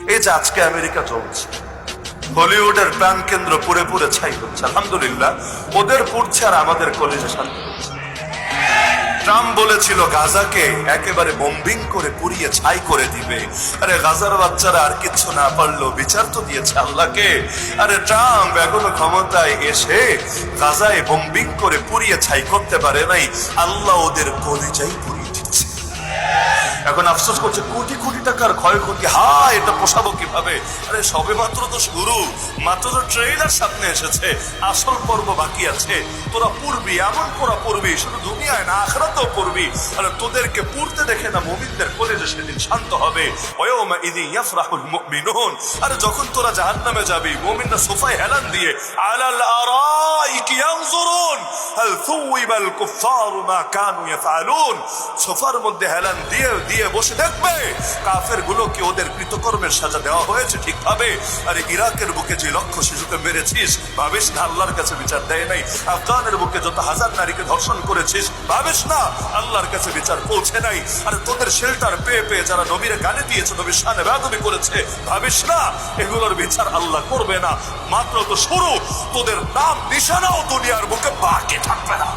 এই যে আজকে আমেরিকা চলছে, হলিউডের প্রাণ কেন্দ্র পুরে পুরে ছাই হচ্ছে, আলহামদুলিল্লাহ ওদের পুড়ছে আর আমাদের কলেজে শান্তি হচ্ছে। ট্রাম্প বলেছিল গাজাকে একেবারে বম্বিং করে পুড়িয়ে ছাই করে দিবে। আরে গাজার বাচ্চারা আর কিচ্ছু না পারলেও বিচার তো দিয়েছে আল্লাহকে। আরে ট্রাম্প এখনো ক্ষমতায় এসে গাজায় বম্বিং করে পুড়িয়ে ছাই করতে পারে নাই, আল্লাহ ওদের কলিজাই পুড়িয়ে দিচ্ছে। এখন আফসোস করছে কোটি কোটি টাকার ক্ষয়ক্ষতি, হায় এটা পোষাবো কিভাবে। আরে সবে মাত্র তো শুরু, মাত্র তো ট্রেইলার সামনে এসেছে, আসল পর্ব বাকি আছে। তোরা পড়বি, এমন পড়া পড়বি, শুধু দুনিয়ায় না আখিরাতেও পড়বি। আরে তোদেরকে পড়তে দেখে না মুমিনদের কলেজে সেদিন শান্ত হবে। ওয়াউমা ইযি ইয়াফরাহুল মুমিনুন, আরে যখন তোরা জাহান্নামে যাবি মুমিনরা সোফায় হেলান দিয়ে আলাল আরাইকি ইয়ানজুরুন হাল সুওইবাল কুফারু মা কানু ইয়াফআলুন, সোফার মধ্যে হেলান দিয়ে দিয়ে বসে দেখবে কাফের গুলোকে ওদের কৃতকর্মের সাজা দেওয়া হয়েছে ঠিকভাবে। আরে ইরাকের বুকে যে লক্ষ শিশুকে মেরেছিস, ভাবিস না আল্লাহর কাছে বিচার দেয় নাই? আফগানের বুকে যত হাজার নারীকে ধর্ষণ করেছিস, ভাবিস না আল্লাহর কাছে বিচার পৌঁছে নাই? আরে তোদের শেল্টার পেয়ে পেয়ে যারা নবীরে গালি দিয়েছে, নবীর শানে বেয়াদবি করেছে, ভাবিস না এগুলোর বিচার আল্লাহ করবে না? মাত্র তো শুরু, তোদের নাম নিশানাও দুনিয়ার বুকে বাকি থাকবে না।